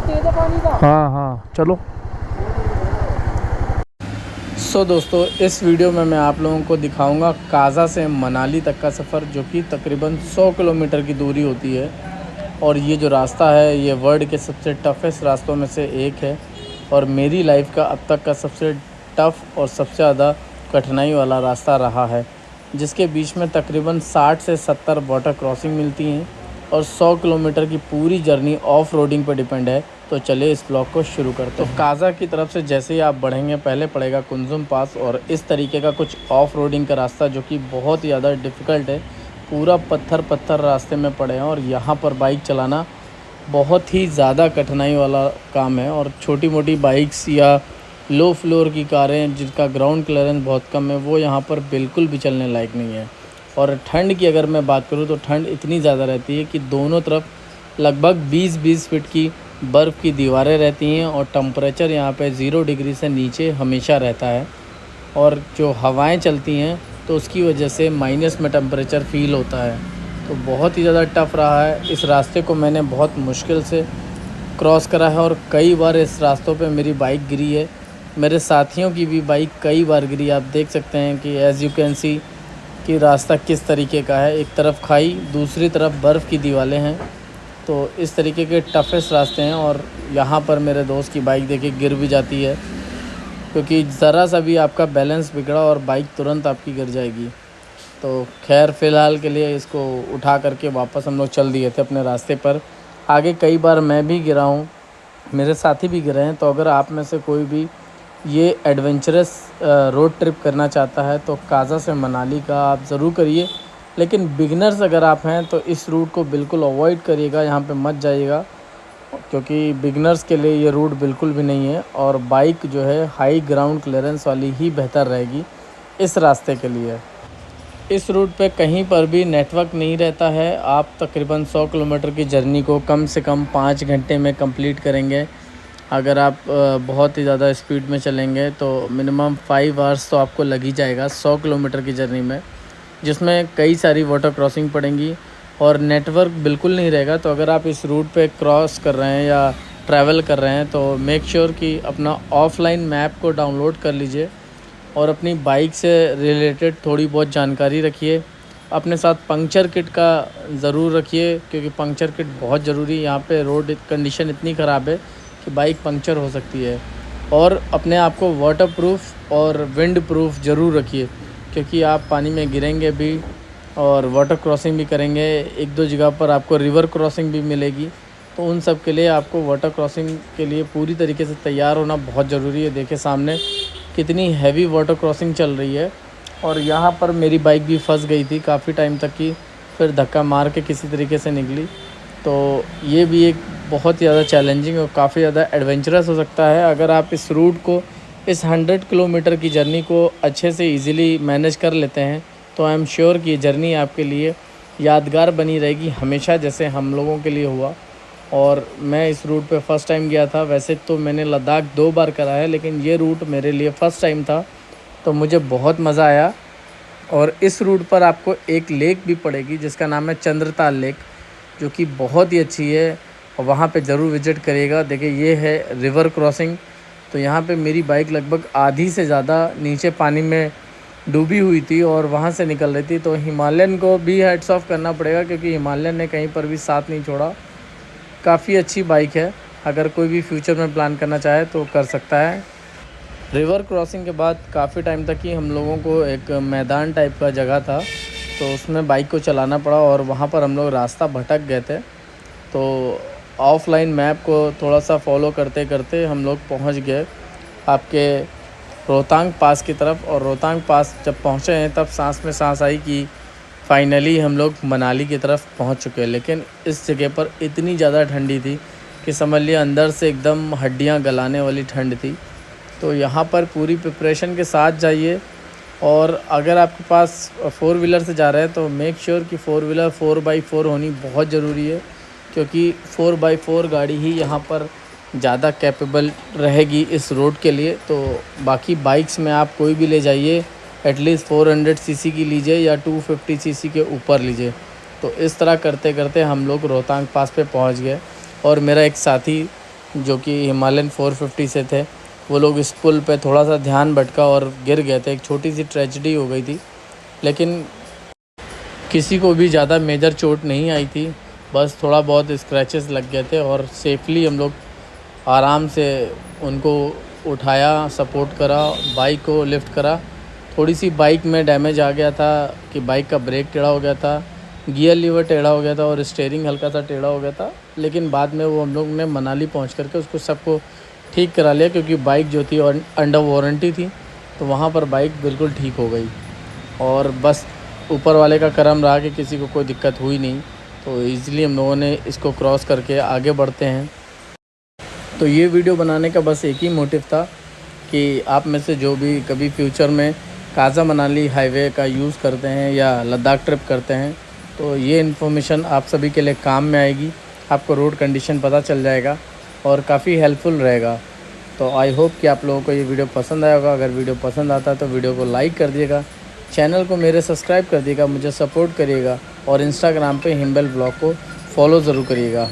तेज है पानी का। हाँ हाँ चलो। दोस्तों इस वीडियो में मैं आप लोगों को दिखाऊंगा काज़ा से मनाली तक का सफ़र, जो कि तकरीबन 100 किलोमीटर की दूरी होती है। और ये जो रास्ता है ये वर्ल्ड के सबसे टफ़ेस्ट रास्तों में से एक है, और मेरी लाइफ का अब तक का सबसे टफ़ और सबसे ज़्यादा कठिनाई वाला रास्ता रहा है, जिसके बीच में तकरीबन 60 से 70 वाटर क्रॉसिंग मिलती हैं और 100 किलोमीटर की पूरी जर्नी ऑफ रोडिंग पर डिपेंड है। तो चलिए इस ब्लॉग को शुरू करते हैं। तो काज़ा की तरफ से जैसे ही आप बढ़ेंगे पहले पड़ेगा कुंजुम पास, और इस तरीके का कुछ ऑफ रोडिंग का रास्ता जो कि बहुत ही ज़्यादा डिफ़िकल्ट है, पूरा पत्थर पत्थर रास्ते में पड़े हैं। और यहाँ पर बाइक चलाना बहुत ही ज़्यादा कठिनाई वाला काम है, और छोटी मोटी बाइक्स या लो फ्लोर की कारें जिनका ग्राउंड क्लियरेंस बहुत कम है वो यहाँ पर बिल्कुल भी चलने लायक नहीं है। और ठंड की अगर मैं बात करूँ तो ठंड इतनी ज़्यादा रहती है कि दोनों तरफ लगभग 20-20 फीट की बर्फ़ की दीवारें रहती हैं, और टेम्परेचर यहाँ पे 0 डिग्री से नीचे हमेशा रहता है। और जो हवाएं चलती हैं तो उसकी वजह से माइनस में टेम्परेचर फ़ील होता है। तो बहुत ही ज़्यादा टफ़ रहा है। इस रास्ते को मैंने बहुत मुश्किल से क्रॉस करा है, और कई बार इस रास्तों पे मेरी बाइक गिरी है। मेरे साथियों की भी बाइक कई बार गिरी। आप देख सकते हैं कि एज़ यू कैन सी कि रास्ता किस तरीके का है। एक तरफ खाई, दूसरी तरफ बर्फ़ की दीवारें हैं। तो इस तरीके के टफ़ेस्ट रास्ते हैं। और यहाँ पर मेरे दोस्त की बाइक देखिए गिर भी जाती है, क्योंकि ज़रा सा भी आपका बैलेंस बिगड़ा और बाइक तुरंत आपकी गिर जाएगी। तो खैर फ़िलहाल के लिए इसको उठा करके वापस हम लोग चल दिए थे अपने रास्ते पर। आगे कई बार मैं भी गिरा हूँ, मेरे साथी भी गिरे हैं। तो अगर आप में से कोई भी ये एडवेंचरस रोड ट्रिप करना चाहता है तो काज़ा से मनाली का आप ज़रूर करिए। लेकिन बिगिनर्स अगर आप हैं तो इस रूट को बिल्कुल अवॉइड करिएगा, यहाँ पे मत जाइएगा, क्योंकि बिगिनर्स के लिए ये रूट बिल्कुल भी नहीं है। और बाइक जो है हाई ग्राउंड क्लियरेंस वाली ही बेहतर रहेगी इस रास्ते के लिए। इस रूट पे कहीं पर भी नेटवर्क नहीं रहता है। आप तकरीबन 100 किलोमीटर की जर्नी को कम से कम 5 घंटे में कंप्लीट करेंगे। अगर आप बहुत ही ज़्यादा स्पीड में चलेंगे तो मिनिमम 5 आवर्स तो आपको लग ही जाएगा 100 किलोमीटर की जर्नी में, जिसमें कई सारी वाटर क्रॉसिंग पड़ेंगी और नेटवर्क बिल्कुल नहीं रहेगा। तो अगर आप इस रूट पे क्रॉस कर रहे हैं या ट्रैवल कर रहे हैं तो मेक श्योर कि अपना ऑफलाइन मैप को डाउनलोड कर लीजिए, और अपनी बाइक से रिलेटेड थोड़ी बहुत जानकारी रखिए। अपने साथ पंक्चर किट का ज़रूर रखिए, क्योंकि पंक्चर किट बहुत ज़रूरी है। यहाँ पे रोड कंडीशन इतनी ख़राब है कि बाइक पंक्चर हो सकती है। और अपने आप को वाटर प्रूफ और विंड प्रूफ ज़रूर रखिए, क्योंकि आप पानी में गिरेंगे भी और वाटर क्रॉसिंग भी करेंगे। एक दो जगह पर आपको रिवर क्रॉसिंग भी मिलेगी, तो उन सब के लिए आपको वाटर क्रॉसिंग के लिए पूरी तरीके से तैयार होना बहुत ज़रूरी है। देखिए सामने कितनी हैवी वाटर क्रॉसिंग चल रही है, और यहाँ पर मेरी बाइक भी फंस गई थी काफ़ी टाइम तक की, फिर धक्का मार के किसी तरीके से निकली। तो ये भी एक बहुत ही ज़्यादा चैलेंजिंग और काफ़ी ज़्यादा एडवेंचरस हो सकता है। अगर आप इस रूट को, इस 100 किलोमीटर की जर्नी को अच्छे से इजीली मैनेज कर लेते हैं तो आई एम श्योर कि ये जर्नी आपके लिए यादगार बनी रहेगी हमेशा, जैसे हम लोगों के लिए हुआ। और मैं इस रूट पे फ़र्स्ट टाइम गया था। वैसे तो मैंने लद्दाख 2 बार करा है, लेकिन ये रूट मेरे लिए फ़र्स्ट टाइम था, तो मुझे बहुत मज़ा आया। और इस रूट पर आपको एक लेक भी पड़ेगी जिसका नाम है चंद्रताल लेक, जो कि बहुत ही अच्छी है, और वहाँ पे ज़रूर विज़िट करिएगा। देखिए ये है रिवर क्रॉसिंग। तो यहाँ पे मेरी बाइक लगभग आधी से ज़्यादा नीचे पानी में डूबी हुई थी और वहाँ से निकल रही थी। तो हिमालयन को भी हेड्स ऑफ करना पड़ेगा, क्योंकि हिमालयन ने कहीं पर भी साथ नहीं छोड़ा। काफ़ी अच्छी बाइक है, अगर कोई भी फ्यूचर में प्लान करना चाहे तो कर सकता है। रिवर क्रॉसिंग के बाद काफ़ी टाइम तक ही हम लोगों को एक मैदान टाइप का जगह था, तो उसमें बाइक को चलाना पड़ा, और वहाँ पर हम लोग रास्ता भटक गए थे। तो ऑफलाइन मैप को थोड़ा सा फॉलो करते करते हम लोग पहुँच गए आपके रोहतांग पास की तरफ। और रोहतांग पास जब पहुँचे हैं तब सांस में सांस आई कि फ़ाइनली हम लोग मनाली की तरफ पहुँच चुके हैं। लेकिन इस जगह पर इतनी ज़्यादा ठंडी थी कि समझ लिया अंदर से एकदम हड्डियाँ गलाने वाली ठंड थी। तो यहाँ पर पूरी प्रिपरेशन के साथ जाइए। और अगर आपके पास 4 व्हीलर से जा रहे हैं तो मेक श्योर कि 4 व्हीलर 4x4 होनी बहुत ज़रूरी है, क्योंकि 4x4 गाड़ी ही यहाँ पर ज़्यादा कैपेबल रहेगी इस रोड के लिए। तो बाकी बाइक्स में आप कोई भी ले जाइए, एटलीस्ट 400 सीसी की लीजिए या 250 सीसी के ऊपर लीजिए। तो इस तरह करते करते हम लोग रोहतांग पास पे पहुँच गए, और मेरा एक साथी जो कि हिमालयन 450 से थे। वो लोग इस पुल पे थोड़ा सा ध्यान भटका और गिर गए थे। एक छोटी सी ट्रेजेडी हो गई थी, लेकिन किसी को भी ज़्यादा मेजर चोट नहीं आई थी, बस थोड़ा बहुत स्क्रैचेस लग गए थे। और सेफली हम लोग आराम से उनको उठाया, सपोर्ट करा, बाइक को लिफ्ट करा। थोड़ी सी बाइक में डैमेज आ गया था कि बाइक का ब्रेक टेढ़ा हो गया था, गियर लीवर टेढ़ा हो गया था और स्टीयरिंग हल्का सा टेढ़ा हो गया था। लेकिन बाद में वो हम लोग ने मनाली पहुंच करके उसको सबको ठीक करा लिया, क्योंकि बाइक जो थी और अंडर वारंटी थी, तो वहाँ पर बाइक बिल्कुल ठीक हो गई। और बस ऊपर वाले का करम रहा कि किसी को कोई दिक्कत हुई नहीं, तो ईज़िली हम लोगों ने इसको क्रॉस करके आगे बढ़ते हैं। तो ये वीडियो बनाने का बस एक ही मोटिव था कि आप में से जो भी कभी फ्यूचर में काज़ा मनाली हाईवे का यूज़ करते हैं या लद्दाख ट्रिप करते हैं, तो ये इन्फॉर्मेशन आप सभी के लिए काम में आएगी। आपको रोड कंडीशन पता चल जाएगा और काफ़ी हेल्पफुल रहेगा। तो आई होप कि आप लोगों को ये वीडियो पसंद आया होगा। अगर वीडियो पसंद आता है तो वीडियो को लाइक कर दिएगा, चैनल को मेरे सब्सक्राइब कर दिएगा, मुझे सपोर्ट करिएगा और इंस्टाग्राम पे हिम्बल ब्लॉग को फॉलो ज़रूर करिएगा।